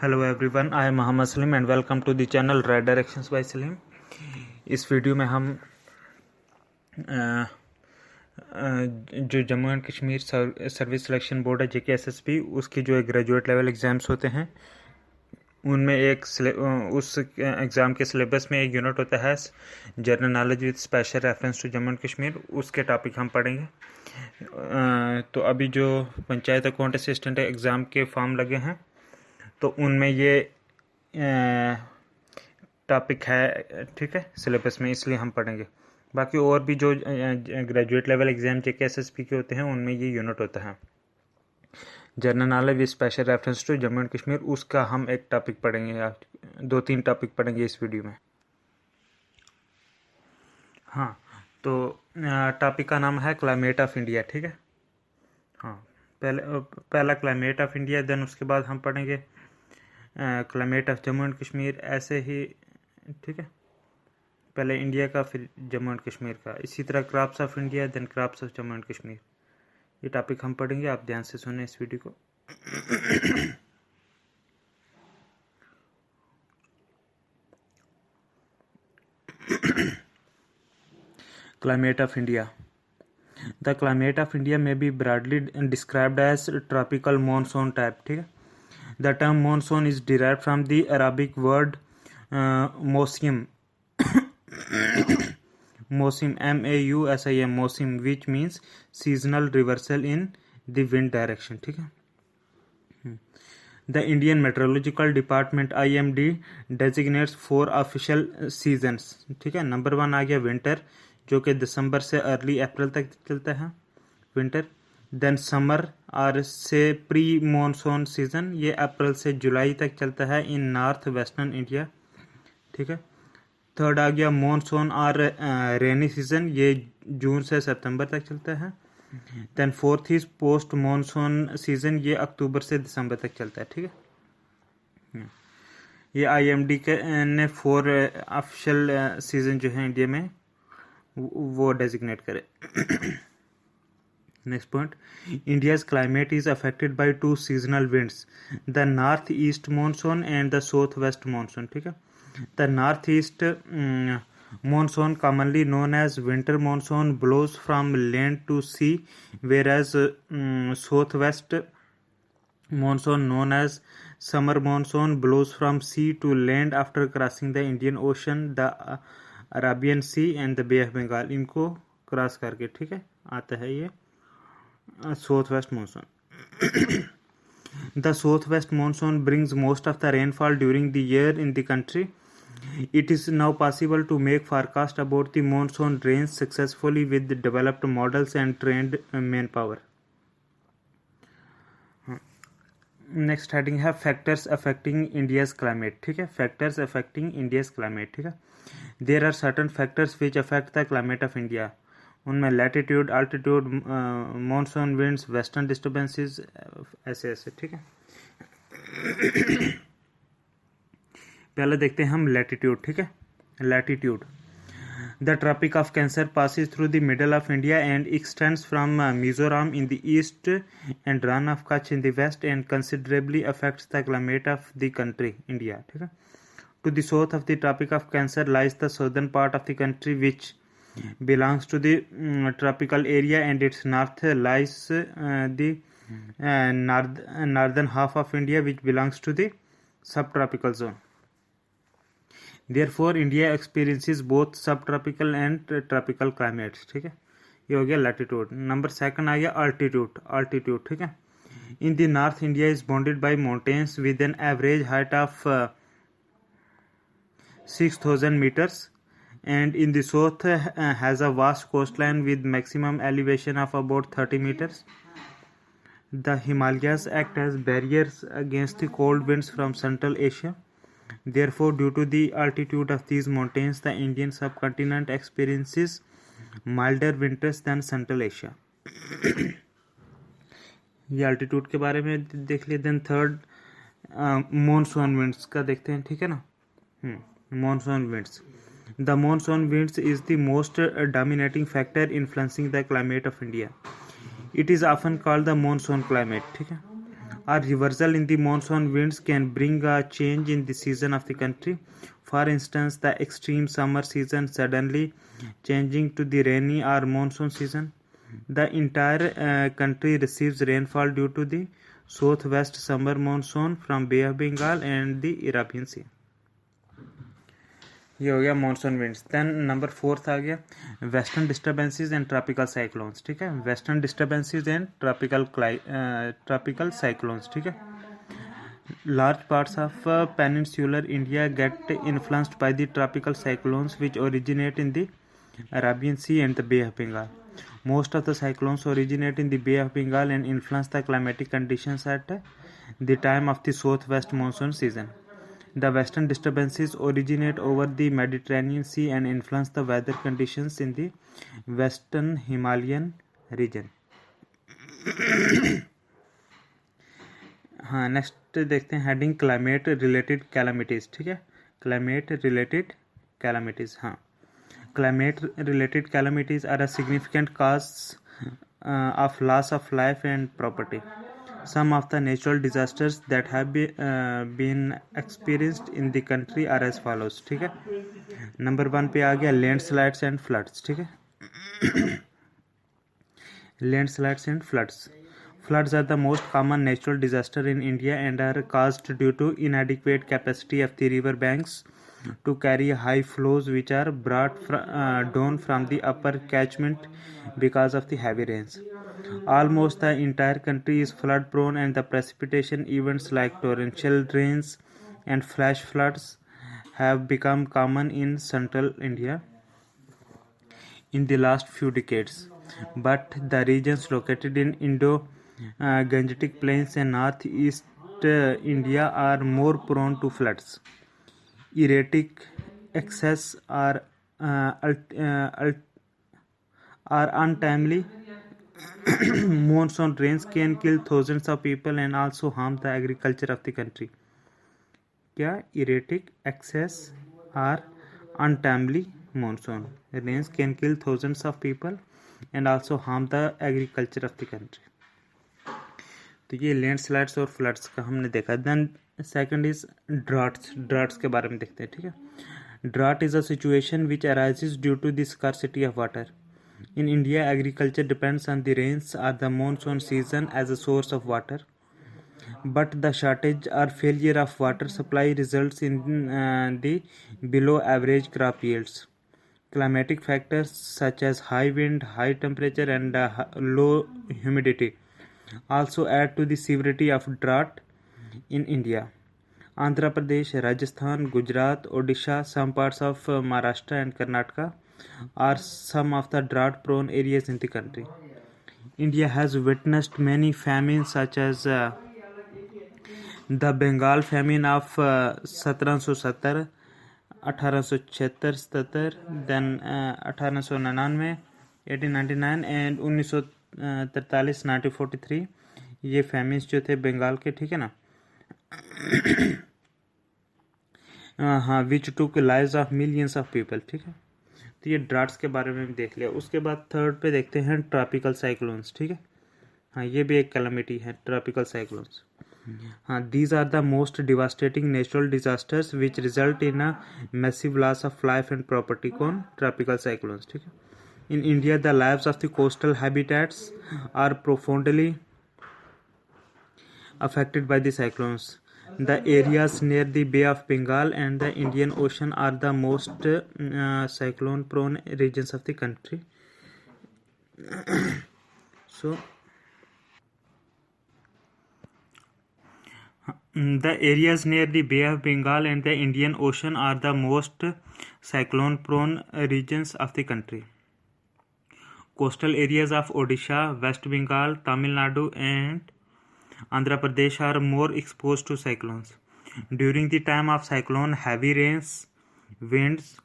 Hello everyone, I am Mohammad Salim and welcome to the channel right directions by Salim. इस video में हम जो Jammu and Kashmir service selection board है JKSSB, उसकी जो ग्रेजुएट लेवल एग्ज़ाम्स होते हैं उनमें उस एग्ज़ाम के सिलेबस में एक यूनिट होता है general knowledge with special reference to Jammu and Kashmir. उसके टॉपिक हम पढ़ेंगे। तो अभी जो पंचायत अकाउंट असिस्टेंट एग्ज़ाम के फॉर्म लगे हैं तो उनमें ये टॉपिक है, ठीक है, सिलेबस में, इसलिए हम पढ़ेंगे। बाकी और भी जो ग्रेजुएट लेवल एग्ज़ाम JKSSB के होते हैं उनमें ये यूनिट होता है general knowledge with special reference to Jammu and Kashmir. उसका हम एक टॉपिक पढ़ेंगे, 2-3 टॉपिक पढ़ेंगे इस वीडियो में। हाँ, तो टॉपिक का नाम है क्लाइमेट ऑफ इंडिया, ठीक है। हाँ, पहला क्लाइमेट ऑफ इंडिया, देन उसके बाद हम पढ़ेंगे climate of Jammu and Kashmir, ऐसे ही, ठीक है। पहले इंडिया का, फिर जम्मू एंड कश्मीर का, इसी तरह crops of India, then crops of Jammu and Kashmir. ये टॉपिक हम पढ़ेंगे, आप ध्यान से सुने इस वीडियो को। Climate of India. The climate of India में be broadly described as tropical monsoon type, ठीक है। The term monsoon is derived from the Arabic word mosim, mosim, M-A-U-S-I-M, mosim, which means seasonal reversal in the wind direction, ठीक है। The Indian Meteorological Department IMD designates 4 official seasons, ठीक है। Number 1 आ गया winter, जो कि दिसंबर से early अप्रैल तक चलता है, विंटर। देन समर और से प्री मॉनसून सीजन, ये अप्रैल से जुलाई तक चलता है इन नॉर्थ वेस्टर्न इंडिया, ठीक है। थर्ड आ गया मॉनसून और रेनी सीजन, ये जून से सितंबर तक चलता है। Then fourth is post monsoon season, ये अक्टूबर से दिसंबर तक चलता है, ठीक है। ये IMD के ने 4 ऑफिशियल सीजन जो है इंडिया में वो डेजिग्नेट करे। Next point, India's climate is affected by 2 seasonal winds, the northeast monsoon and the southwest monsoon, ठीक है। The northeast monsoon, commonly known as winter monsoon, blows from land to sea, whereas southwest monsoon, known as summer monsoon, blows from sea to land after crossing the Indian Ocean, the Arabian Sea and the Bay of Bengal, इनको cross करके, ठीक है, आता है ये southwest monsoon. The southwest monsoon brings most of the rainfall during the year in the country. It is now possible to make forecast about the monsoon rains successfully with developed models and trained manpower. Next heading है factors affecting India's climate, ठीक है। Factors affecting India's climate, ठीक है। There are certain factors which affect the climate of India. उनमें latitude, altitude, monsoon winds, western disturbances, ऐसे ऐसे, ठीक है। पहले देखते हैं हम लैटिट्यूड, ठीक है। Latitude, the tropic of cancer passes through the middle of India and extends from Mizoram in the east and Rann of Kutch in the west and considerably affects the climate of the country, India, ठीक है। To the south of the tropic of cancer lies the southern part of the country which belongs to the tropical area, and its north lies the northern half of India which belongs to the subtropical zone. Therefore, India experiences both subtropical and tropical climates, ठीक है। ये हो गया latitude. Number 2 आ गया altitude, altitude, ठीक है। In the north India is bounded by mountains with an average height of 6000 meters, and in the south has a vast coastline with maximum elevation of about 30 meters. The Himalayas act as barriers against the cold winds from Central Asia. Therefore, due to the altitude of these mountains, the Indian subcontinent experiences milder winters than Central Asia. ये altitude के बारे में देख लिए। Then third monsoon winds का देखते हैं, ठीक है ना। Monsoon winds, the monsoon winds is the most dominating factor influencing the climate of India. It is often called the monsoon climate, ठीक है। A reversal in the monsoon winds can bring a change in the season of the country. For instance, the extreme summer season suddenly changing to the rainy or monsoon season. The entire country receives rainfall due to the southwest summer monsoon from Bay of Bengal and the Arabian Sea. ये हो गया monsoon winds. Then number 4 आ गया western disturbances and tropical cyclones. ठीक है, western disturbances and tropical cyclones. ठीक है, large parts of peninsular India get influenced by the tropical cyclones which originate in the Arabian Sea and the Bay of Bengal. Most of the cyclones originate in the Bay of Bengal and influence the climatic conditions at the time of the southwest monsoon season. The western disturbances originate over the Mediterranean Sea and influence the weather conditions in the western Himalayan region. हाँ, next देखते हैं heading climate related calamities. ठीक है, climate related calamities. हाँ, climate related calamities are a significant cause of loss of life and property. Some of the natural disasters that have been experienced in the country are as follows. ठीक है, number 1 पे आ गया landslides and floods. ठीक है, landslides and floods. Floods are the most common natural disaster in India and are caused due to inadequate capacity of the river banks to carry high flows which are brought down from the upper catchment because of the heavy rains. Almost the entire country is flood prone and the precipitation events like torrential rains and flash floods have become common in central India in the last few decades. But the regions located in Gangetic Plains and northeast India are more prone to floods. Erratic excess or untimely monsoon rains can kill thousands of people and also harm the agriculture of the country. क्या erratic excess or untimely monsoon rains can kill thousands of people and also harm the agriculture of the country. तो ये landslides और floods का हमने देखा. Then second is droughts के बारे में देखते हैं. ठीक है, drought is a situation which arises due to the scarcity of water. In India agriculture depends on the rains or the monsoon season as a source of water, but the shortage or failure of water supply results in the below average crop yields. Climatic factors such as high wind, high temperature and low humidity also add to the severity of drought in India. Andhra Pradesh, Rajasthan, Gujarat, Odisha, some parts of Maharashtra and Karnataka are some of the drought prone areas in the country. India has witnessed many famines such as the Bengal famine of 1770, 1876-77, then 1899, 1899 and 1943, 1943. ये famines जो थे बंगाल के. ठीक है ना, हाँ, which took lives of millions of people. ठीक है, तो ये ड्राट्स के बारे में भी देख लिया. उसके बाद थर्ड पे देखते हैं ट्रॉपिकल साइक्लोन्स. ठीक है, हाँ, ये भी एक कैलामिटी है ट्रॉपिकल साइक्लोन्स. हाँ, these are the most devastating natural disasters which result in a massive loss of life and property. कौन? Tropical cyclones. ठीक है. In India, the lives of the coastal habitats are profoundly affected by the cyclones. The areas near the Bay of Bengal and the Indian Ocean are the most cyclone-prone regions of the country. So, the areas near the Bay of Bengal and the Indian Ocean are the most cyclone-prone regions of the country. Coastal areas of Odisha, West Bengal, Tamil Nadu and Andhra Pradesh are more exposed to cyclones. During the time of cyclone, heavy rains, winds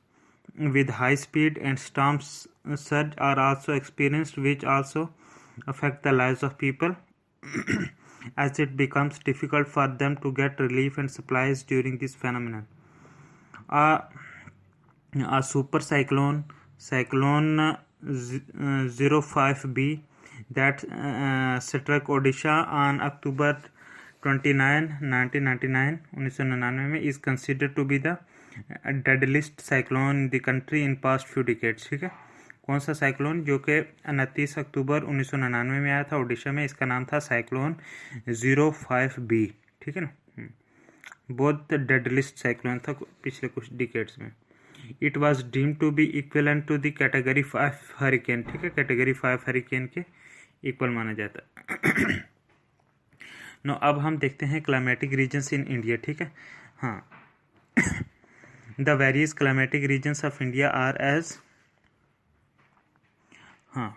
with high speed and storms surge are also experienced, which also affect the lives of people as it becomes difficult for them to get relief and supplies during this phenomenon. A super cyclone 05B that struck Odisha on October 1999 में is consider to be the deadliest cyclone in the country in past few decades. ठीक है, कौन सा cyclone, जो कि 29 अक्टूबर 1999 में आया था उड़ीसा में, इसका नाम था साइक्लोन 05B। ठीक है ना, बहुत डेडलिस्ट साइक्लोन था पिछले कुछ डिकेड्स में। It was deemed to be equivalent to the category 5 hurricane. ठीक है, कैटेगरी 5 हरिकेन के इक्वल माना जाता है। नो, अब हम देखते हैं क्लाइमेटिक रीजन्स इन इंडिया। ठीक है, हाँ, the various climatic regions of India are as, हाँ,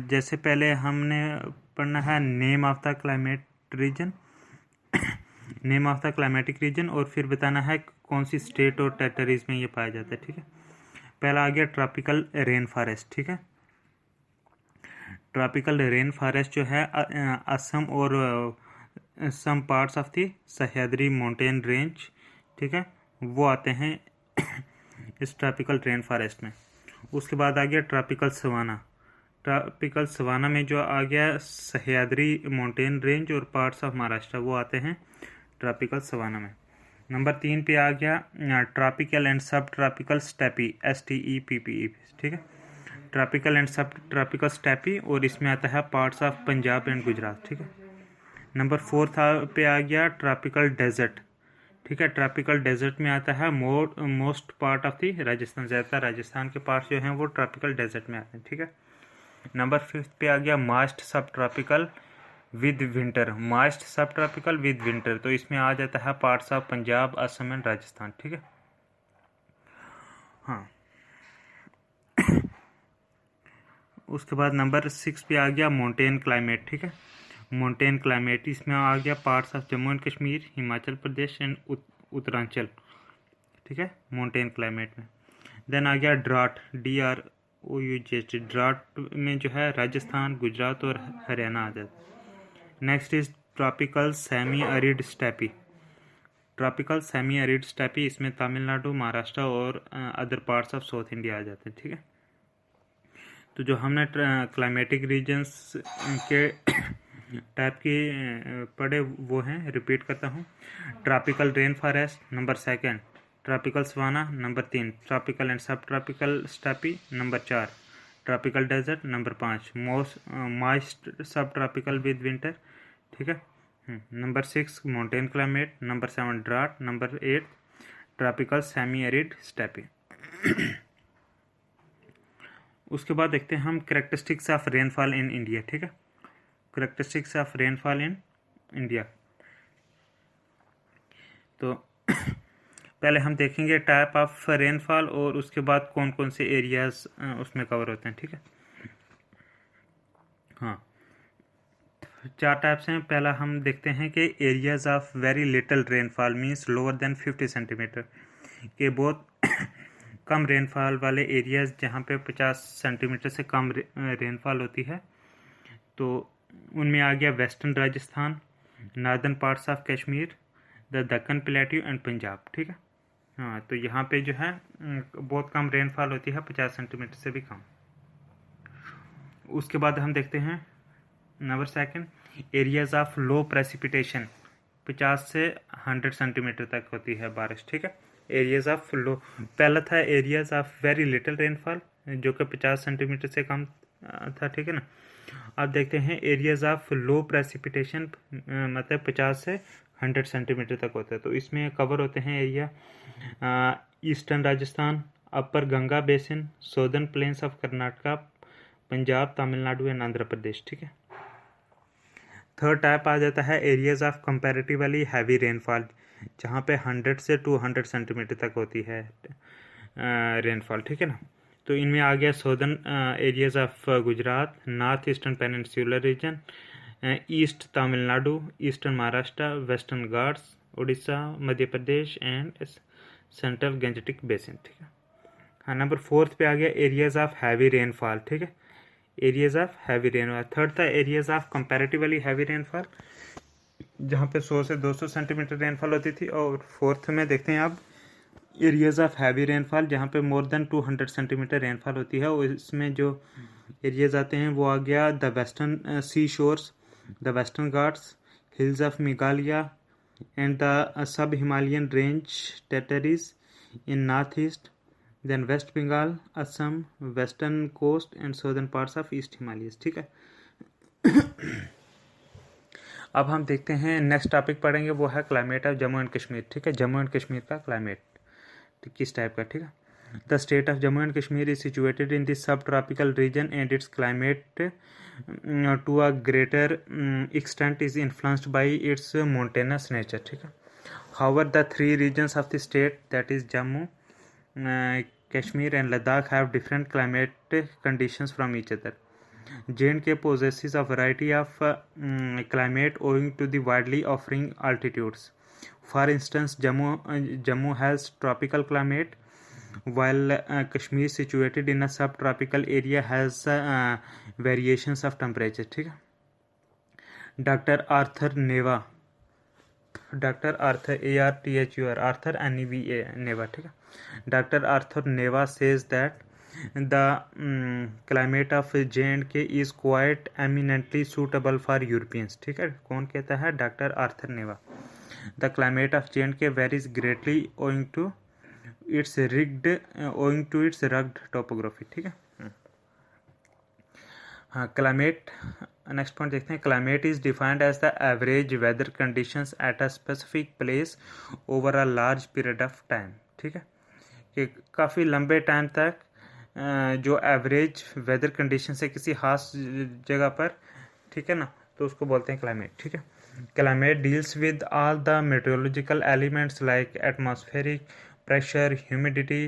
जैसे पहले हमने पढ़ना है name of the climate region, name of the climatic region, और फिर बताना है कौन सी स्टेट और टेरिटरीज में ये पाया जाता है। ठीक है, पहला आ गया ट्रॉपिकल रेन फॉरेस्ट। ठीक है, ट्रॉपिकल रेन फॉरेस्ट जो है असम और some parts of the Sahyadri mountain range, ठीक है, वो आते हैं इस ट्रॉपिकल रेन फॉरेस्ट में। उसके बाद आ गया ट्रॉपिकल सवाना। ट्रॉपिकल सवाना में जो आ गया सह्याद्री माउंटेन रेंज और पार्ट्स ऑफ महाराष्ट्र, वो आते हैं ट्रॉपिकल सवाना में। नंबर 3 पे आ गया tropical and subtropical steppe, STEPPE। ठीक है, tropical and subtropical steppe, और इसमें आता है parts of Punjab and Gujarat. ठीक है, नंबर 4 पे आ गया ट्रॉपिकल डेजर्ट। ठीक है, ट्रॉपिकल डेजर्ट में आता है most part of the Rajasthan, ज़्यादातर राजस्थान के पार्ट्स जो हैं वो ट्रॉपिकल डेजर्ट में आते हैं। ठीक है, नंबर 5 पे आ गया moist subtropical with winter, moist subtropical with winter, तो इसमें आ जाता है parts of Punjab, Assam and Rajasthan. ठीक है, हाँ, उसके बाद नंबर 6 पे आ गया माउंटेन क्लाइमेट। ठीक है, माउंटेन क्लाइमेट, इसमें आ गया parts of Jammu and Kashmir, Himachal Pradesh and Uttaranchal. ठीक है, माउंटेन क्लाइमेट में। देन आ गया ड्राट, DROUGHT, ड्राट में जो है राजस्थान, गुजरात और हरियाणा आ जाता है। Next is tropical semi arid steppe. Tropical semi arid steppe, इसमें तमिलनाडु, महाराष्ट्र और other parts of south India आ जाते हैं। ठीक है, तो जो हमने क्लाइमेटिक रीजन्स के टाइप के पढ़े वो हैं, रिपीट करता हूँ। Tropical rain forest, number 2, tropical savanna, number 3, tropical and subtropical steppe, number 4, tropical desert, number 5, moist subtropical with winter. ठीक है, number 6 mountain climate, number 7 drought, number 8 tropical semi arid steppe. उसके बाद देखते हैं हम characteristics of rainfall in India. ठीक है, characteristics of rainfall in India, तो पहले हम देखेंगे टाइप ऑफ रेनफॉल और उसके बाद कौन कौन से एरियाज उसमें कवर होते हैं। ठीक है, हाँ, 4 टाइप्स हैं। पहला हम देखते हैं कि areas of very little rainfall means lower than 50 centimetre, के बहुत कम रेनफॉल वाले एरियाज जहाँ पे 50 सेंटीमीटर से कम रेनफॉल होती है, तो उनमें आ गया western Rajasthan, northern parts of Kashmir, the Deccan plateau and Punjab. ठीक है, हाँ, तो यहाँ पे जो है बहुत कम रेनफॉल होती है, 50 सेंटीमीटर से भी कम। उसके बाद हम देखते हैं number 2, areas of low precipitation, 50 से 100 सेंटीमीटर तक होती है बारिश। ठीक है, एरियाज ऑफ लो, पहला था areas of very little rainfall जो कि 50 सेंटीमीटर से कम था। ठीक है ना, अब देखते हैं एरियाज ऑफ लो प्रेसिपिटेशन, मतलब 50 से 100 सेंटीमीटर तक होता है, तो इसमें कवर होते हैं area eastern Rajasthan, upper Ganga basin, southern plains of Karnataka, Punjab, Tamil Nadu and Andhra Pradesh. ठीक है, 3rd टाइप आ जाता है areas of comparatively heavy rainfall, जहाँ पे 100 से 200 सेंटीमीटर तक होती है रेनफॉल। ठीक है ना, तो इनमें आ गया सौदर्न areas of Gujarat, north eastern peninsular reason, east Tamil Nadu, eastern Maharashtra, western Ghats, Orissa, Madhya Pradesh and central Gangetic basin. ठीक है, हाँ, नंबर 4 पे आ गया एरियाज ऑफ हैवी रेनफॉल। ठीक है, areas of heavy rainfall. 3rd था areas of comparatively heavy rainfall, जहाँ पे 100 से 200 सेंटीमीटर रेनफॉल होती थी, और 4th में देखते हैं आप एरियाज ऑफ हैवी रेनफॉल, जहाँ पे मोर देन 200 सेंटीमीटर रेनफॉल होती है, और इसमें जो एरियाज आते हैं वो आ गया the western sea shores, the Western Ghats, hills of Meghalaya, and the sub-Himalayan range territories in northeast, then West Bengal, Assam, western coast and southern parts of East Himalayas. ठीक है. अब हम देखते हैं नेक्स्ट टॉपिक पढ़ेंगे, वो है climate of Jammu and Kashmir. ठीक है, जम्मू एंड कश्मीर का क्लाइमेट किस टाइप का. ठीक है. The state of Jammu and Kashmir is situated in the सब tropical region and it's climate to a greater extent is influenced by its mountainous nature. ठीक है. However, the three regions of the state, that is Jammu, Kashmir and Ladakh, have different climatic conditions from each other. J&K possesses a variety of climate owing to the widely offering altitudes. For instance, Jammu has tropical climate, while Kashmir, situated in a subtropical area, has variations of temperature. ठीक है. Doctor Arthur Neva, doctor Arthur ARTHUR, Arthur NEVA, Neva. ठीक है. Doctor Arthur Neva says that the climate of J&K is quite eminently suitable for Europeans. ठीक है. कौन कहता है? Doctor Arthur Neve. The climate of J&K varies greatly owing to its rugged topography. ठीक है. हाँ, क्लाइमेट. नेक्स्ट पॉइंट देखते हैं. Climate is defined as the average weather conditions at a specific place over a large period of time. ठीक है, कि काफ़ी लंबे टाइम तक जो एवरेज वेदर कंडीशन है किसी खास जगह पर, ठीक है ना, तो उसको बोलते हैं क्लाइमेट. ठीक है. Climate deals with all the meteorological elements like atmospheric pressure, humidity,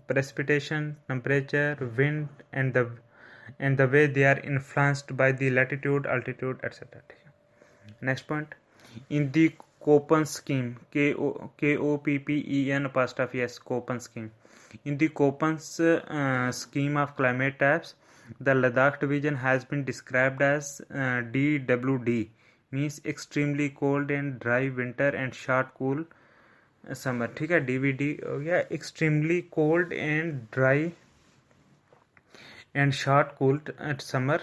precipitation, temperature, wind, and the way they are influenced by the latitude, altitude, etc. Next point. In the Köppen scheme, KOPPEN apostrophe S, Köppen scheme. In the Köppen scheme of climate types, the Ladakh division has been described as DWD, means extremely cold and dry winter and short cool summer. ठीक है. DVD हो गया extremely cold and dry and short cooled at summer.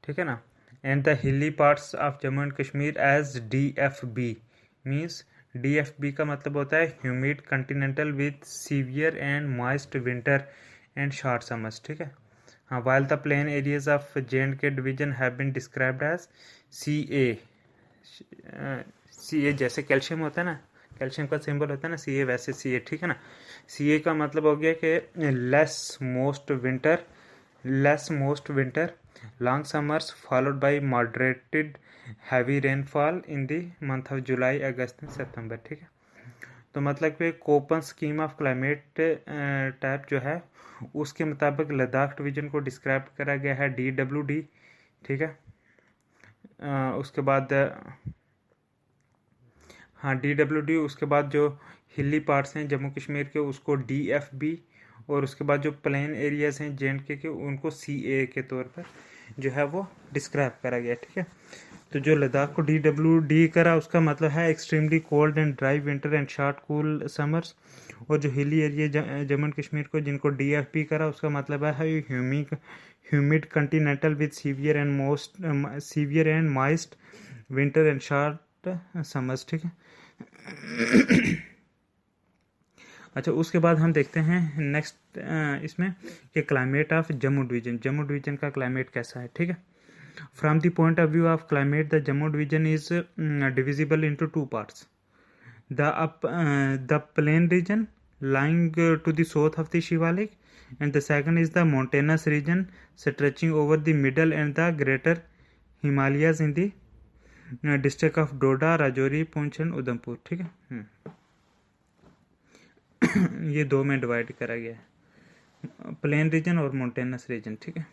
ठीक है ना. And the hilly parts of Jammu and Kashmir as DFB, means DFB का मतलब होता है humid continental with severe and moist winter and short summers. ठीक है. हाँ, while the plain areas of J&K division have been described as CA. CA जैसे calcium होता है ना, कैल्शियम का सिंबल होता है ना CA, वैसे CA. ठीक है ना. CA का मतलब हो गया कि less most winter, long summers followed by moderated heavy rainfall in the month of July, August, September. ठीक है. तो मतलब कि Koppen scheme of climate type जो है उसके मुताबिक लद्दाख डिवीजन को डिस्क्राइब करा गया है DWD. ठीक है. उसके बाद हाँ DWD. उसके बाद जो हिली पार्ट्स हैं जम्मू कश्मीर के उसको DFB, और उसके बाद जो प्लेन एरियाज हैं J&K के उनको CA के तौर पर जो है वो डिस्क्राइब करा गया. ठीक है. तो जो लद्दाख को DWD करा उसका मतलब है extremely cold and dry winter and short cool summers, और जो hilly area Jammu and Kashmir को जिनको DFB करा उसका मतलब है humid continental with severe and moist winter and short summers. ठीक है. अच्छा, उसके बाद हम देखते हैं नेक्स्ट इसमें कि क्लाइमेट ऑफ जम्मू डिवीजन का क्लाइमेट कैसा है. ठीक है. From the point of view of climate the Jammu division is divisible into two parts. The plain region lying to the south of the Shivalik, and the second is the mountainous region stretching over the middle and the greater Himalayas in the district of Doda, Rajouri, Poonch and Udhampur. ठीक है. ये दो में divide करा गया है, plain region और mountainous region. ठीक है.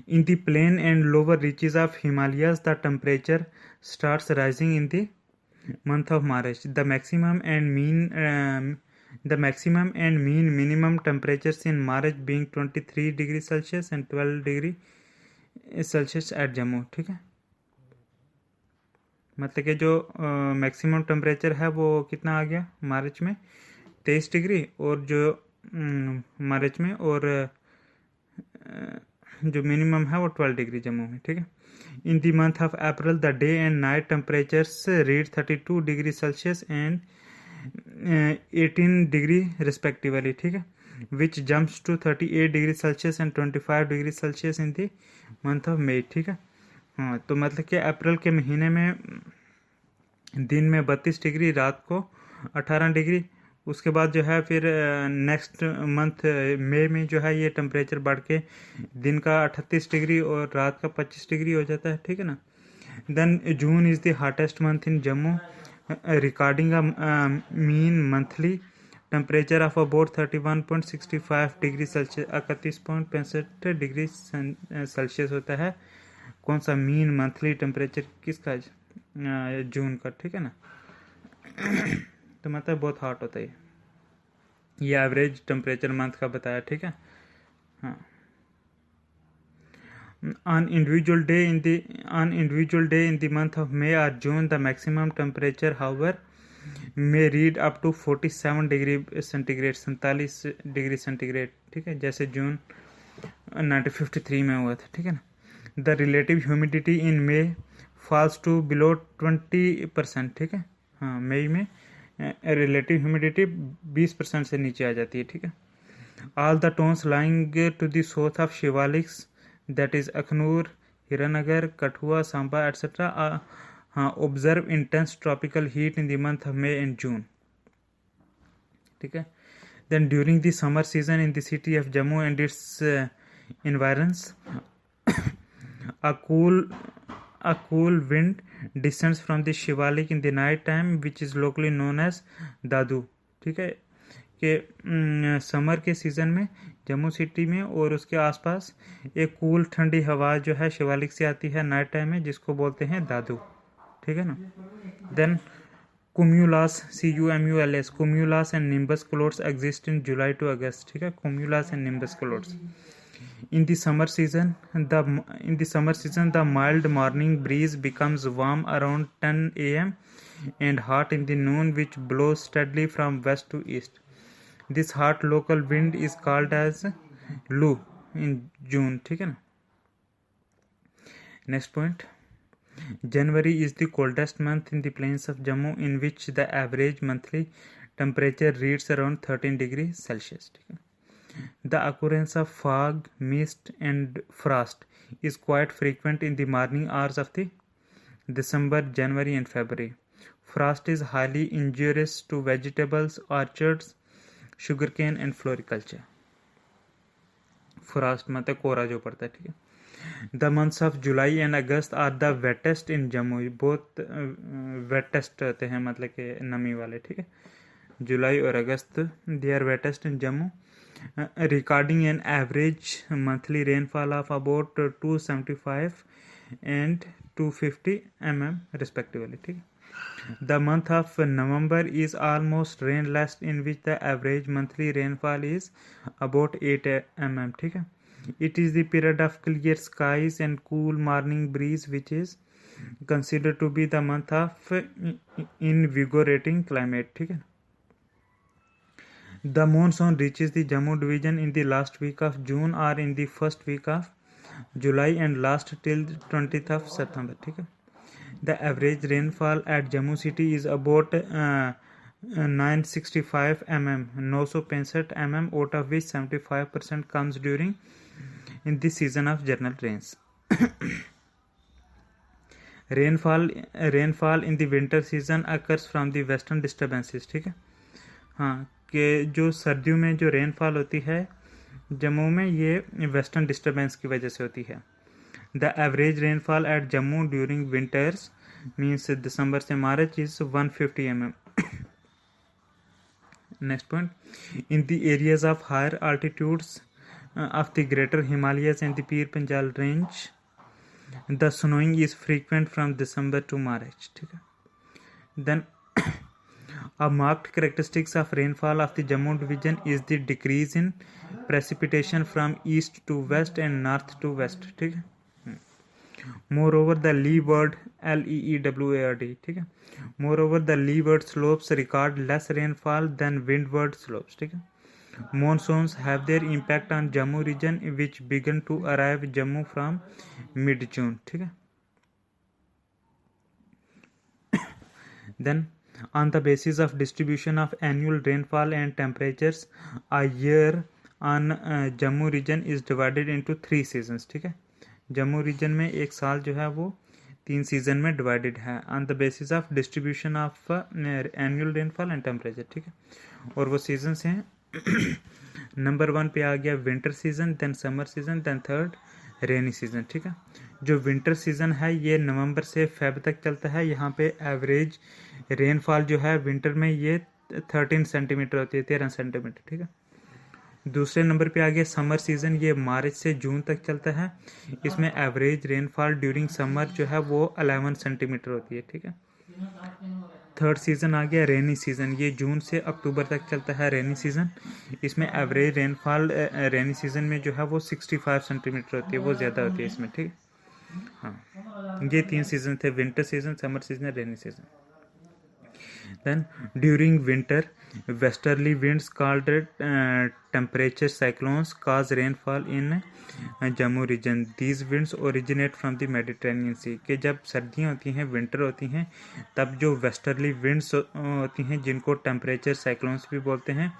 In the plain and lower reaches of Himalayas the temperature starts rising in the month of March. The maximum and mean minimum temperatures in March being 23 degree Celsius and 12 degree Celsius at Jammu. ठीक है. मतलब कि जो maximum temperature है वो कितना आ गया मार्च में 23 डिग्री, और जो मार्च में और जो मिनिमम है वो 12 डिग्री जम्मू में, ठीक है। In the month of April the day and night temperatures read 32 degree Celsius and 18 degree respectively, ठीक है, which jumps to 38 degree Celsius and 25 degree Celsius in the month of May, ठीक है। हाँ, तो मतलब कि अप्रैल के महीने में दिन में 32 डिग्री, रात को 18 डिग्री, उसके बाद जो है फिर नेक्स्ट मंथ मई में जो है ये टेम्परेचर बढ़ के दिन का 38 डिग्री और रात का 25 डिग्री हो जाता है, ठीक है ना। Then June is the hottest month in Jammu, recording a mean monthly temperature of about 31.65 degree Celsius, 31.65 degree Celsius होता है। कौन सा मीन मंथली टेम्परेचर किसका? जून का, ठीक है ना। तो मतलब बहुत हॉट होता है ये एवरेज टेम्परेचर मंथ का बताया, ठीक है। हाँ, on individual day in the month of May or June the maximum temperature however may read up to 47 degree centigrade, 47 degree centigrade, ठीक है, जैसे जून 1953 में हुआ था, ठीक है ना। The relative humidity in May falls to below 20%, ठीक है। हाँ, मई में रिलेटिव ह्यूमिडिटी 20% से नीचे आ जाती है, ठीक है। All the towns lying to the south of Shivaliks that is Akhnoor, Hiranagar, Kathua, Samba etcetera observe intense tropical heat in the month of May and June, ठीक है। Then during the summer season in the city of Jammu and its environs a cool wind descends from the Shivalik in the night time which is locally known as दादू, ठीक है। कि summer के season में Jammu city में और उसके आसपास एक कूल ठंडी हवा जो है शिवालिक से आती है नाइट टाइम में, जिसको बोलते हैं दादू, ठीक है ना। Then cumulus, cumulus, cumulus and nimbus clouds exist in July to August, ठीक है, cumulus and nimbus clouds. In the summer season, the mild morning breeze becomes warm around 10 a.m. and hot in the noon, which blows steadily from west to east. This hot local wind is called as Lu in June, ठीक है ना। Next point. January is the coldest month in the plains of Jammu, in which the average monthly temperature reads around 13 degrees Celsius, ठीक है। The occurrence of fog, mist and frost is quite frequent in the morning hours of the December, January and February. Frost is highly injurious to vegetables, orchards, sugarcane and floriculture. Frost मतलब कोहरा जो पड़ता है, ठीक है। The months of July and August are the wettest in Jammu. बहुत wettest होते हैं, मतलब कि नमी वाले, ठीक है। जुलाई और अगस्त they are wettest in Jammu. Recording an average monthly rainfall of about 275 and 250 mm respectively, ठीक है। The month of November is almost rainless, in which the average monthly rainfall is about 8 mm, ठीक है। It is the period of clear skies and cool morning breeze, which is considered to be the month of invigorating climate, ठीक है। The monsoon reaches the Jammu division in the last week of June or in the first week of July and lasts till 20th of September, ठीक है। The average rainfall at Jammu city is about 965 mm, 965 mm, out of which 75% comes during in the season of general rains. Rainfall in the winter season occurs from the western disturbances, ठीक है। हाँ, कि जो सर्दियों में जो rainfall होती है जम्मू में, ये वेस्टर्न डिस्टर्बेंस की वजह से होती है। The average rainfall at Jammu during winters means December से March is 150 mm. Next point. In the areas of higher altitudes of the greater Himalayas and the Pir Panjal range, the snowing is frequent from December to March. ठीक है. Then a marked characteristics of rainfall of the Jammu division is the decrease in precipitation from east to west and north to west. ठीक है. Moreover, the leeward LEEWARD, ठीक है. Moreover, the leeward slopes record less rainfall than windward slopes. ठीक है. Monsoons have their impact on Jammu region which begin to arrive Jammu from mid-June. ठीक है. Then on the basis of distribution of annual rainfall and temperatures, a year on Jammu region is divided into 3 seasons. ठीक है. Jammu reason में एक साल जो है वो 3 सीजन में डिवाइडेड है on the basis of distribution of annual rainfall and temperature. ठीक है. और वो सीजन्स हैं नंबर 1 पे आ गया winter season, then summer season, then third rainy season. ठीक है. जो विंटर सीजन है ये नवंबर से फेब तक चलता है. यहाँ पे एवरेज रेनफॉल जो है विंटर में ये 13 सेंटीमीटर होती है, 13 सेंटीमीटर. ठीक है. दूसरे नंबर पे आ गया समर सीजन, ये मार्च से जून तक चलता है. इसमें एवरेज रेनफॉल ड्यूरिंग समर जो है वो 11 सेंटीमीटर होती है. ठीक है. थर्ड सीजन आ गया रेनी सीजन, ये जून से अक्टूबर तक चलता है रेनी सीजन. इसमें एवरेज रेनफॉल रेनी सीजन में जो है वो 65 सेंटीमीटर होती है, वो ज़्यादा होती है इसमें. ठीक. हाँ, ये 3 सीजन थे, winter season, summer season, rainy season. Then during winter, westerly winds called temperature cyclones cause rainfall in Jammu region. These winds originate from the Mediterranean Sea. कि जब सर्दियाँ होती हैं, विंटर होती हैं, तब जो वेस्टर्ली विंड्स होती हैं जिनको टेम्परेचर साइक्लोन्स भी बोलते हैं,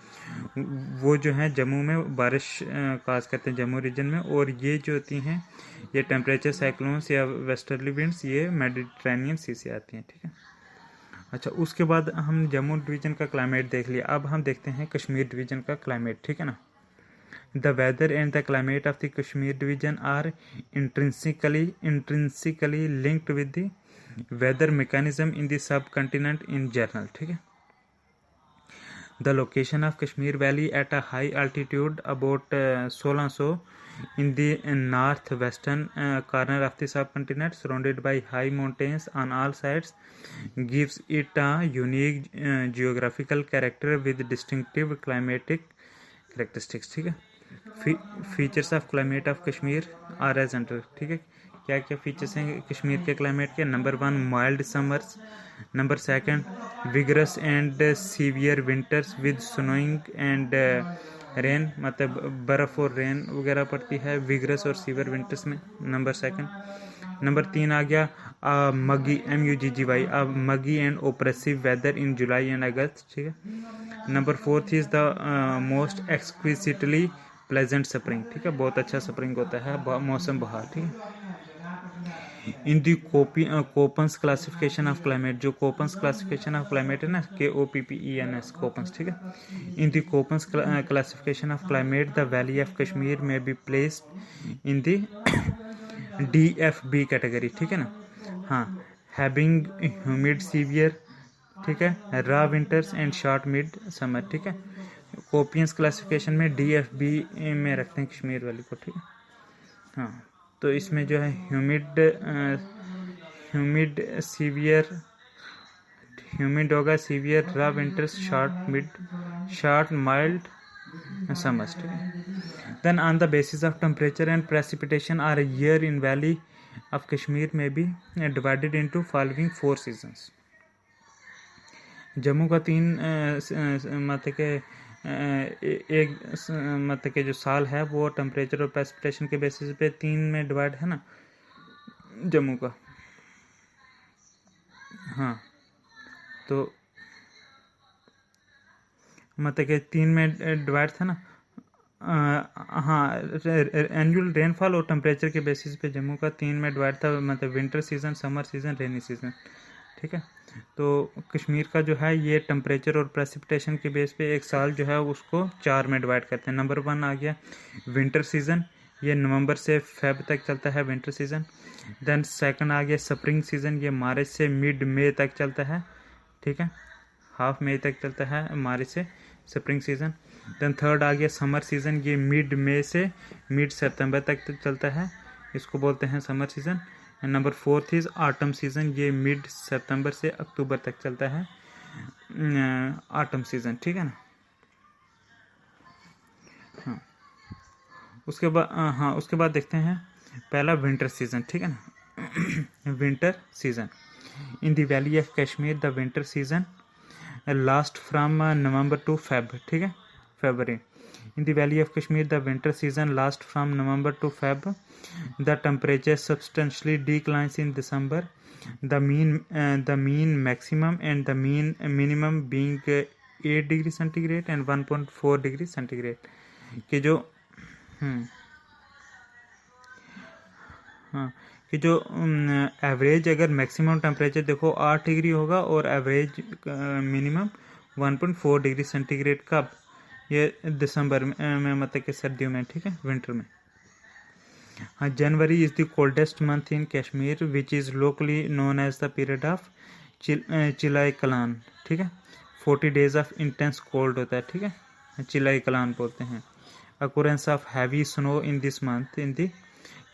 वो जो है जम्मू में बारिश काज करते हैं जम्मू रीजन में. और ये जो होती हैं ये टेम्परेचर साइक्लोन्स या वेस्टर्ली विंड्स ये मेडिटेरेनियन सी से आती हैं. ठीक है. अच्छा, उसके बाद हम जम्मू डिवीज़न का क्लाइमेट देख लिया. अब हम देखते हैं कश्मीर डिवीज़न का क्लाइमेट. ठीक है ना. The weather and the climate of the Kashmir division are intrinsically linked with the weather mechanism in the subcontinent in general. ठीक है. The location of Kashmir valley at a high altitude about 1600 in the northwestern corner of the subcontinent, surrounded by high mountains on all sides, gives it a unique geographical character with distinctive climatic characteristics. ठीक है. Features of climate of Kashmir are as under. ठीक है. क्या क्या features हैं कश्मीर के climate के? Number 1 mild summers, number 2 vigorous and severe winters with snowing and rain, मतलब बर्फ़ और रेन वगैरह पड़ती है विगरस और सीवियर विंटर्स में. नंबर 2. नंबर 3 आ गया muggy MUGGY muggy and oppressive weather in July and August. ठीक है. Number 4 is the most exquisitely pleasant spring. ठीक है. बहुत अच्छा स्प्रिंग होता है, मौसम बहार. ठीक है. In the Koppen's classification of climate, जो कोपन्स क्लासिफिकेशन ऑफ क्लाइमेट है ना, KOPPENS कोपन्स. ठीक है. In the Koppen's classification of climate the valley of Kashmir may be placed in the DFB category. ठीक है ना. हाँ, हैविंग ह्यूमिड सीवियर. ठीक है. रा winters and short mid summer. ठीक है. कोपियंस क्लासिफिकेशन में DFB में रखते हैं कश्मीर वैली को. ठीक है. हाँ, तो इसमें जो है ह्यूमिड होगा, सीवियर, रा विंटर्स, शॉर्ट माइल्ड समर्स. ठीक है. Then on the basis of temperature and precipitation are year in valley of Kashmir may be divided into following 4 seasons. Jammu का 3 मतलब के एक मतलब के जो साल है वो टेम्परेचर और प्रेसिपिटेशन के बेसिस पे 3 में डिवाइड है ना जम्मू का. हाँ, तो मतलब के 3 में डिवाइड था ना. हाँ, एनुअल रेनफॉल और टेम्परेचर के बेसिस पे जम्मू का 3 में डिवाइड था, मतलब विंटर सीजन, समर सीजन, रेनी सीजन. ठीक है. तो कश्मीर का जो है ये टेम्परेचर और प्रेसिपिटेशन के बेस पे एक साल जो है उसको 4 में डिवाइड करते हैं. नंबर 1 आ गया विंटर सीजन, ये नवंबर से फेब तक चलता है विंटर सीजन. देन 2 आ गया स्प्रिंग सीजन, ये मार्च से मिड मई तक चलता है. ठीक है. हाफ मई तक चलता है मार्च से स्प्रिंग सीजन. देन 3 आ गया समर सीजन, ये मिड मई से मिड सितंबर तक चलता है, इसको बोलते हैं summer season. Number 4 is autumn season, ये मिड सितंबर से अक्टूबर तक चलता है ऑटम सीजन. ठीक है ना. हाँ, उसके बाद देखते हैं पहला विंटर सीजन. ठीक है ना. Winter season in the valley of Kashmir, the winter season last from November to Feb. ठीक है, फरवरी. In the Valley of Kashmir, the winter season lasts from November to Feb. The temperature substantially declines in December. The mean maximum and the mean minimum being 8 degree centigrade and 1.4 degree centigrade. कि जो हाँ कि जो average अगर maximum temperature देखो 8 degree होगा और average minimum 1.4 degree centigrade कब, ये दिसंबर में मतलब कि सर्दियों में, ठीक है, विंटर में. हाँ, January is the coldest month in Kashmir which is locally known as the period of Chillai Kalan, ठीक है. 40 days ऑफ इंटेंस कोल्ड होता है, ठीक है, चिलाई कलान बोलते हैं. Occurrence of heavy snow in this month in the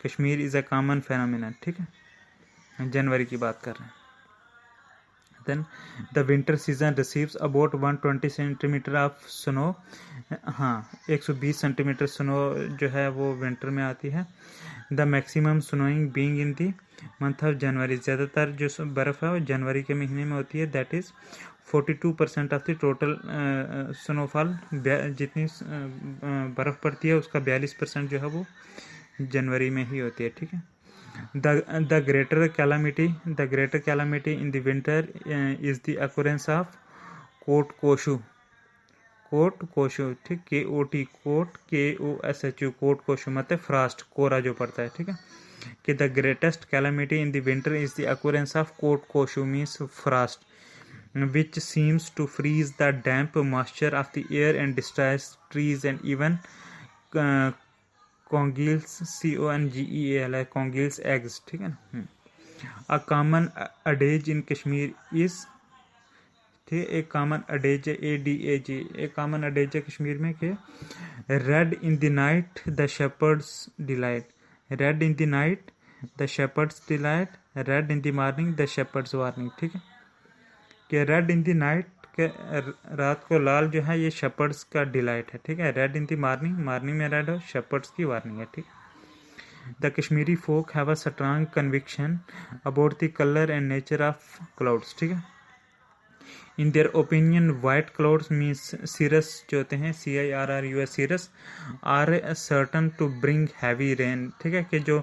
Kashmir is a common phenomena, ठीक है, जनवरी की बात कर रहे हैं. Then the winter season receives about 120 centimetre of snow. हाँ, 120 सेंटीमीटर स्नो जो है वो विंटर में आती है. The maximum snowing being in the month of January, ज़्यादातर जो बर्फ़ है वो जनवरी के महीने में होती है. That is 42% of the total snowfall. जितनी बर्फ़ पड़ती है उसका 42% जो है वो जनवरी में ही होती है, ठीक है. The greater calamity in the winter is the occurrence of Kot Koshu, ठीक, KOT, KOSHU, कोट कोशु मतलब फ्रास्ट, कोरा जो पड़ता है, ठीक है. कि the greatest calamity in the winter is the occurrence of Kot Koshu means frost which seems to freeze the damp moisture of the air and destroys trees and even congeals, CONGEAL, congeals eggs, ठीक है ना. A common adage in Kashmir is, ठीक, एक common अडेज है ADAG, एक common अडेज है कश्मीर में कि red in the night the shepherds delight, red in the night the shepherds delight, red in the morning the shepherds warning, ठीक है. कि रेड इन द नाइट के रात को लाल जो है ये शेपर्ड्स का डिलाइट है, ठीक है. रेड इन द मॉर्निंग में रेड हो, शेपर्ड्स की वार्निंग है, ठीक है. The Kashmiri folk have a strong conviction about the colour and nature of clouds, ठीक है. In their opinion white clouds means cirrus जो होते हैं, CIRRUS, cirrus are certain to bring heavy rain, ठीक है. कि जो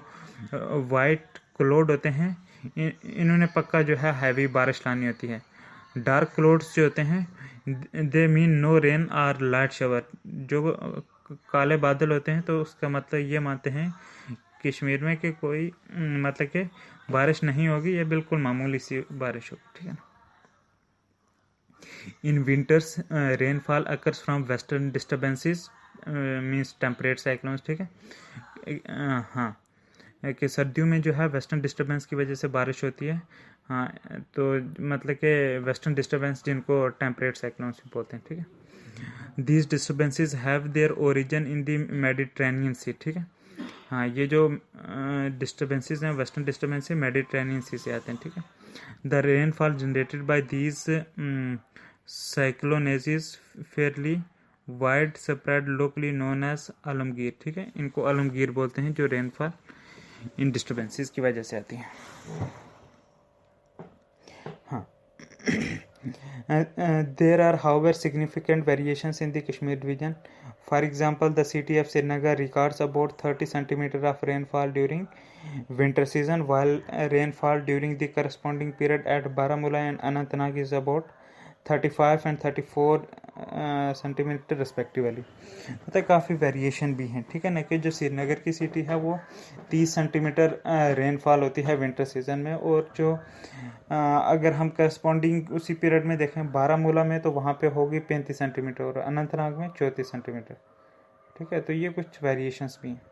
वाइट क्लाउड होते हैं इन्होंने पक्का जो है हैवी बारिश लानी होती है. डार्क क्लाउड्स जो होते हैं they mean no rain or light shower, जो काले बादल होते हैं तो उसका मतलब ये मानते हैं कश्मीर में कि कोई मतलब कि बारिश नहीं होगी, ये बिल्कुल मामूली सी बारिश होगी, ठीक है ना. In winters rainfall occurs from western disturbances means temperate cyclones, ठीक है. हाँ, कि सर्दियों में जो है वेस्टर्न डिस्टर्बेंस की वजह से बारिश होती है. हाँ, तो मतलब कि वेस्टर्न डिस्टर्बेंस जिनको टेम्परेट साइक्लोन्स भी बोलते हैं, ठीक है. These disturbances have their origin in the Mediterranean sea, ठीक है. हाँ, ये जो डिस्टर्बेंसेस हैं वेस्टर्न डिस्टर्बेंस मेडिट्रेनियन सी से आते हैं, ठीक है. The rainfall generated by these cyclone is fairly wide spread locally known as Alamgir, ठीक है. इनको आलमगीर बोलते हैं जो रेनफॉल इन डिस्टर्बेंसेस की वजह से आती है. हाँ. There are however significant variations in the Kashmir region. For example, the city of Srinagar records about 30 centimeters of rainfall during winter season, while rainfall during the corresponding period at Baramulla and Anantnag is about 35 and 34 centimetre respectively. मतलब काफ़ी variation भी हैं, ठीक है ना. कि जो श्रीनगर की सिटी है वो 30 सेंटीमीटर रेनफॉल होती है विंटर सीजन में, और जो अगर हम करस्पॉन्डिंग उसी पीरियड में देखें बारामूला में तो वहाँ पे होगी 35 सेंटीमीटर और अनंतनाग में 34 सेंटीमीटर, ठीक है. तो ये कुछ वेरिएशंस भी हैं.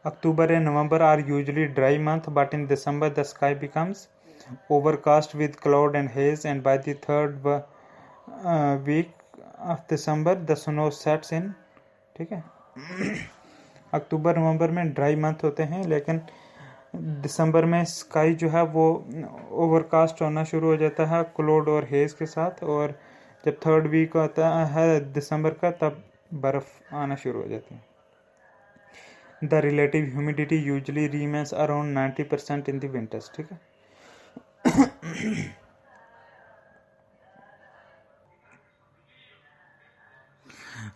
October and November are usually dry month, but in December the sky becomes overcast with cloud and haze, and by the third week of December the snow sets in, ठीक है. अक्टूबर नवंबर में ड्राई मंथ होते हैं, लेकिन दिसंबर में sky जो है वो ओवरकास्ट होना शुरू हो जाता है क्लाउड और हेज के साथ, और जब थर्ड वीक होता है दिसंबर का तब बर्फ़ आना शुरू हो जाती है. The relative humidity usually remains around 90% in the winters, ठीक है.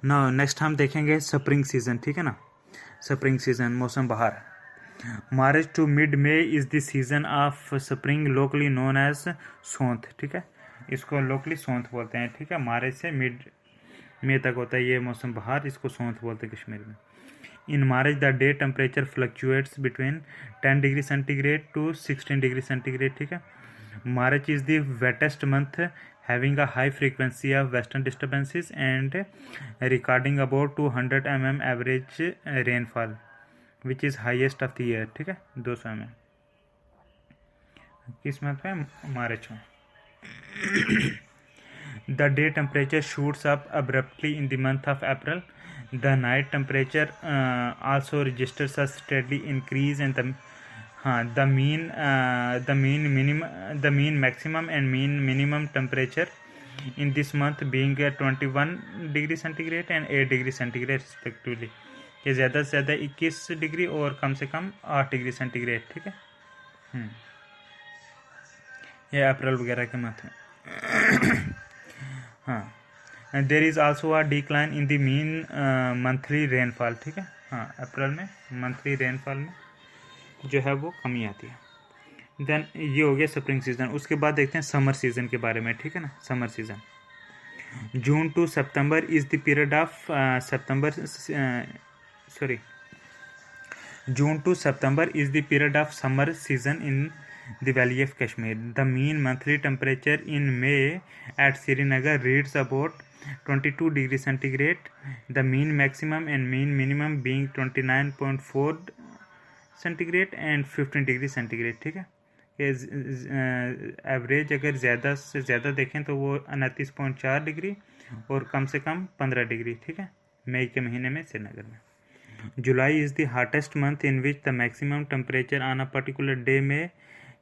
ना नेक्स्ट हम देखेंगे स्प्रिंग सीजन, ठीक है ना। स्प्रिंग सीजन मौसम बहार। March to mid May is the season of spring, locally known as Sonth, ठीक है। इसको लोकली सौंथ बोलते हैं, ठीक है। मार्च से मिड मे तक होता है ये मौसम बहार, इसको सौंथ बोलते हैं कश्मीर में। In March the day temperature fluctuates between 10 degree centigrade to 16 degree centigrade, ठीक है। March is the wettest month, having a high frequency of western disturbances and recording about 200 mm average rainfall, which is highest of the year, ठीक है। 200 mm किस month में? मार्च में। The day temperature shoots up abruptly in the month of April. The night temperature also registers a steady increase, and the mean maximum and mean minimum temperature in this month being 21 degree centigrade and 8 degree centigrade respectively. ये ज़्यादा से ज़्यादा 21 degree और कम से कम 8 degree centigrade, ठीक है। ये अप्रैल वगैरह के मंथ में। हाँ, there is also a decline in the mean monthly rainfall, ठीक है। हाँ, अप्रैल में मंथली रेनफॉल में जो है वो कमी आती है। देन ये हो गया स्प्रिंग सीजन। उसके बाद देखते हैं समर सीजन के बारे में, ठीक है ना। Summer season June to September is the period of June to September is the period of summer season in the Valley of Kashmir. The mean monthly temperature in May at Srinagar reads about 22 degree centigrade. The mean maximum and mean minimum being 29.4 centigrade and 15 degree centigrade, ठीक है। Average अगर ज़्यादा से ज़्यादा देखें तो वो 29.4 degree और कम से कम 15 डिग्री, ठीक है, मई के महीने में श्रीनगर में। July is the hottest month in which the maximum temperature on a particular day may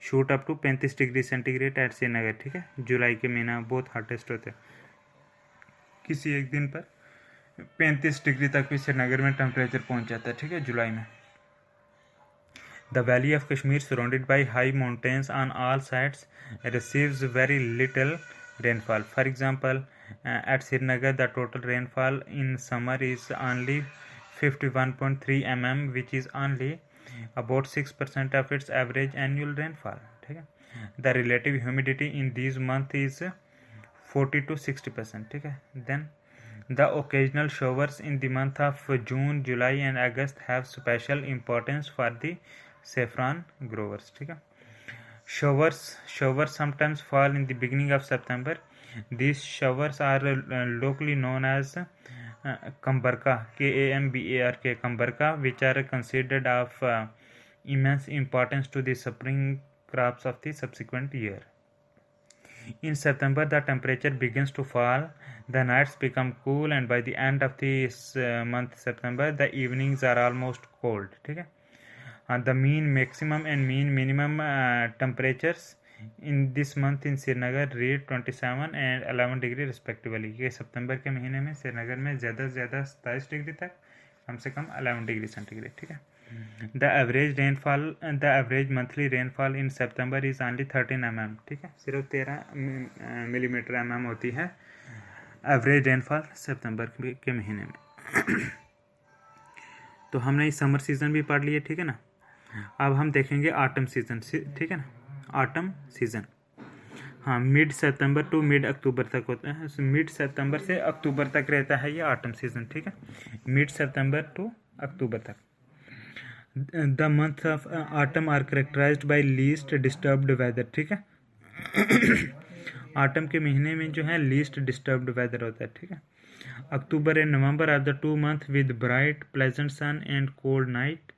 shoot up to 35 degree centigrade at Srinagar, ठीक है। जुलाई के महीना बहुत हॉटेस्ट होते हैं, किसी एक दिन पर 35 डिग्री तक भी श्रीनगर में टेम्परेचर पहुंच जाता है, ठीक है, जुलाई में। The Valley of Kashmir, surrounded by high mountains on all sides, receives very little rainfall. For example, at Srinagar, the total rainfall in summer is only 51.3 mm, which is only about 6% of its average annual rainfall. The relative humidity in these months is 40 to 60%. ठीक है. Then the occasional showers in the month of June, July and August have special importance for the saffron growers. ठीक है. Showers sometimes fall in the beginning of September. These showers are locally known as Kambarka, Kambarka, Kambarka, which are considered of immense importance to the spring crops of the subsequent year. In September, the temperature begins to fall, the nights become cool, and by the end of this month September, the evenings are almost cold. ठीक है. The mean maximum and mean minimum temperatures in this month in Srinagar read 27 and 11 degree respectively. ये सितंबर के महीने में श्रीनगर में ज़्यादा से ज़्यादा 27 डिग्री तक, कम से कम 11 डिग्री सेंटीग्रेड. ठीक है. The average monthly rainfall in September is only 13 mm. ठीक है, सिर्फ 13 मिलीमीटर mm होती है एवरेज रेनफॉल सितंबर के महीने में. तो हमने इस समर सीज़न भी पढ़ लिए. ठीक है ना. अब हम देखेंगे ऑटम सीज़न. ठीक है ना. ऑटम सीज़न, हाँ, मिड सितंबर टू मिड अक्टूबर तक होता है. मिड सितंबर से अक्टूबर तक रहता है ये ऑटम सीज़न. ठीक है, मिड सितंबर टू अक्टूबर तक. The month of autumn are characterized by least disturbed weather. ठीक है, ऑटम के महीने में जो है लीस्ट डिस्टर्ब्ड वेदर होता है. ठीक है. October and November are the 2 months with bright pleasant sun and cold night,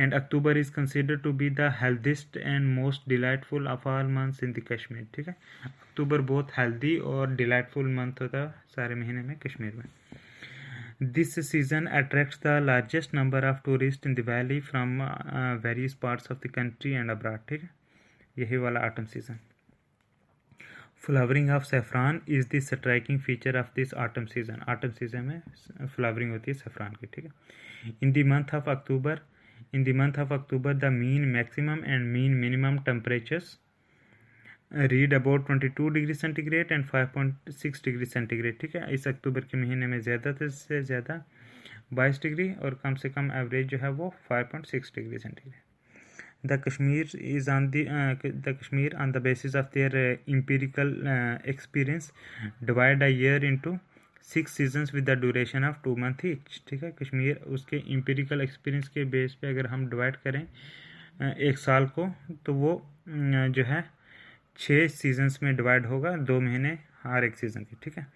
and October is considered to be the healthiest and most delightful of all months in the Kashmir. ठीक है, अक्टूबर बहुत healthy और delightful month होता है सारे महीने में कश्मीर में. This season attracts the largest number of tourists in the valley from various parts of the country and abroad. ठीक है, यही वाला autumn season. Flowering of saffron is the striking feature of this autumn season. Autumn season में flowering होती है saffron की. ठीक है. In the month of October, the mean maximum and mean minimum temperatures read about 22 degree centigrade and 5.6 degree centigrade, ठीक है। इस अक्टूबर के महीने में ज़्यादा से ज़्यादा 22 डिग्री और कम से कम एवरेज जो है वो 5.6 degree centigrade. The Kashmir on the basis of their empirical experience divide a year into 6 seasons with the duration of 2 months each, ठीक है। कश्मीर उसके empirical experience के बेस पे अगर हम डिवाइड करें एक साल को, तो वो जो है 6 सीजन्स में डिवाइड होगा, 2 महीने हर एक सीजन के, ठीक है।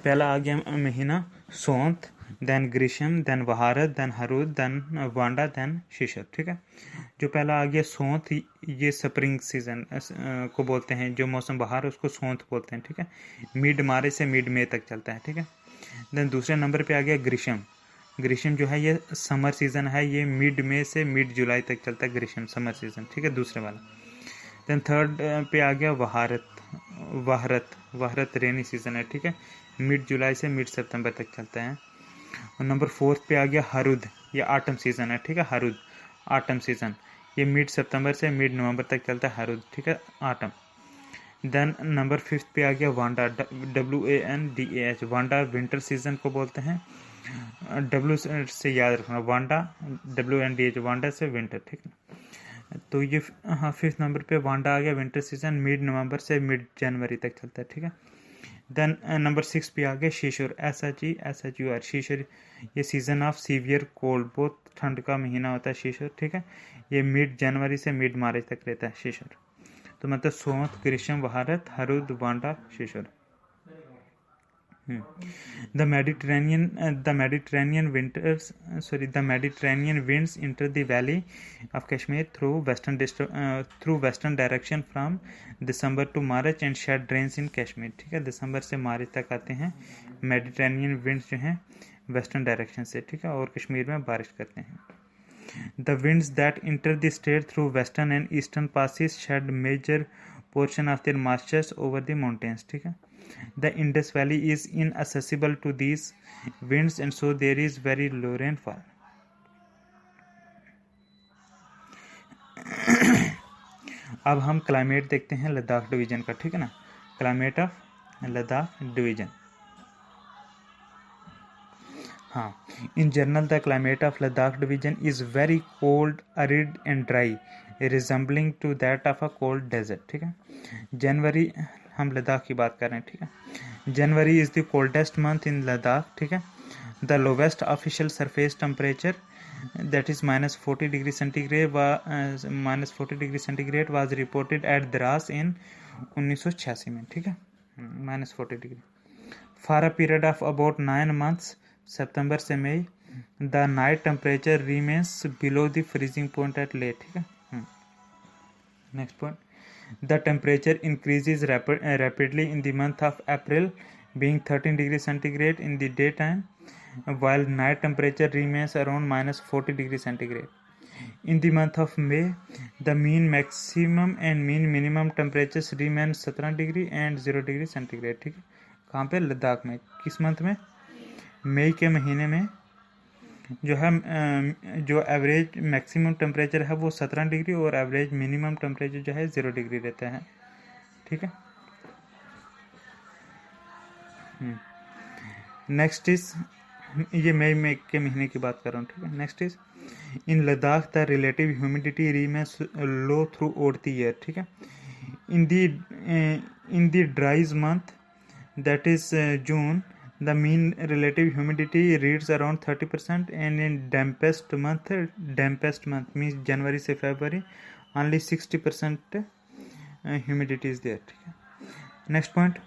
पहला आ गया महीना Sonth, then Grishm, then Waharat, then Harud, then Wanda, then Shishur, ठीक है। जो पहला आ गया सोंत, ये स्प्रिंग सीजन को बोलते हैं, जो मौसम बहार उसको सोंत बोलते हैं, ठीक है। मिड मार्च से मिड मई तक चलता है, ठीक है। देन दूसरे नंबर पे आ गया ग्रीष्म। ग्रीष्म जो है ये समर सीजन है, ये मिड मई से मिड जुलाई तक चलता है ग्रीष्म, समर सीजन, ठीक है, दूसरे वाला। देन थर्ड पे आ गया वहारत। वहरत रेनी सीजन है, ठीक है, मिड जुलाई से मिड सितंबर तक चलता है। और नंबर फोर्थ पे आ गया हरुद, ये आटम सीजन है, ठीक है, हरुद आटम सीजन, ये मिड सितंबर से मिड नवंबर तक चलता है हरुद, ठीक है, आटम। देन नंबर फिफ्थ पे आ गया Wanda, WANDAH, Wanda winter season को बोलते हैं, डब्ल्यू से याद रखना, वांडा WNDH, वांडा से विंटर, ठीक है। तो ये हाँ फिफ्थ नंबर पे वांडा आ गया, विंटर सीजन मिड नवंबर से मिड जनवरी तक चलता है, ठीक है। देन नंबर 6 पे आ गया शीशुर, SHUR, शीशुर, ये सीजन ऑफ सीवियर कोल्ड, बहुत ठंड का महीना होता है शीशुर, ठीक है। ये मिड जनवरी से मिड मार्च तक रहता है शीशुर। तो मतलब सोंत, ग्रीष्म, वहारत, हरुद, Wanda, शीशुर। The Mediterranean winds enter the valley of Kashmir through western direction from December to March and shed rains in Kashmir, ठीक है। दिसंबर से मार्च तक आते हैं मेडिटेरेनियन विंड्स जो हैं वेस्टर्न डायरेक्शन से, ठीक है, और कश्मीर में बारिश करते हैं। The winds that enter the state through western and eastern passes shed major portion of their moisture over the mountains, ठीक है। The Indus Valley is inaccessible to these winds and so there is very low rainfall. अब हम climate देखते हैं Ladakh division का, ठीक है ना। क्लाइमेट ऑफ लद्दाख डिवीजन, हाँ, in general the climate of Ladakh division is very cold, arid and dry, resembling to that of a cold desert, ठीक है। जनवरी, हम लद्दाख की बात कर रहे हैं, ठीक है। January is the coldest month in Ladakh, ठीक है। The lowest official surface temperature that is -40 degree centigrade was reported at Drass in 1986 में, ठीक है, -40 degree for a period of about 9 months, September से May. The night temperature remains below the freezing point at Leh, ठीक है। Next point, the temperature increases rapidly in the month of April, being 13 degree centigrade in the daytime, while night temperature remains around -40 degree centigrade. In the month of May, the mean maximum and mean minimum temperatures remain 17 degree and 0 degree centigrade, ठीक है। कहाँ पे? लद्दाख में। किस month में? मई के महीने में जो है जो एवरेज मैक्सिमम टेम्परेचर है वो 17 डिग्री और एवरेज मिनिमम टेम्परेचर जो है 0 डिग्री रहता है, ठीक है। नेक्स्ट इज, ये मई के महीने की बात कर रहा हूँ, ठीक है। Next is, in Ladakh the relative humidity remains low through out the year, ठीक है। In the ड्राइज month that is June, the mean relative humidity reads around 30%, and in dampest month means January से February, only 60% humidity is there, ठीक है। Next point,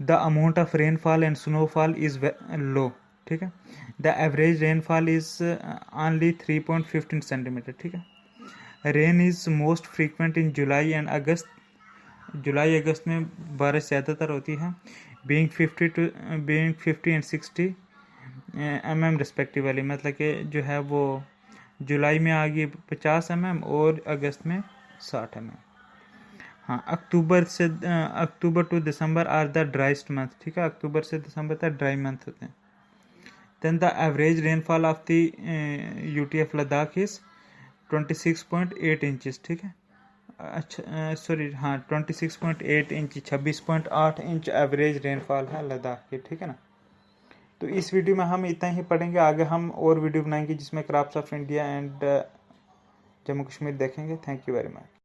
the amount of rainfall and snowfall is low, ठीक है। The average rainfall is only 3.15 centimetre, ठीक है। Rain is most frequent in July and August, जुलाई अगस्त में बारिश ज़्यादातर होती है, being 50 and 60 mm रिस्पेक्टिवली, मतलब कि जो है वो जुलाई में आ गई 50 mm और अगस्त में 60 mm। हाँ, October to December are the driest month, ठीक है, अक्टूबर से दिसंबर तक ड्राई मंथ होते हैं। Then the average rainfall of the UT of Ladakh is 26.8 inches, ठीक है, अच्छा सॉरी, हाँ 26.8 इंच, 26.8 इंच एवरेज रेनफॉल है लद्दाख की, ठीक है ना। तो इस वीडियो में हम इतना ही पढ़ेंगे, आगे हम और वीडियो बनाएंगे जिसमें crops of India and Jammu Kashmir देखेंगे। Thank you very much.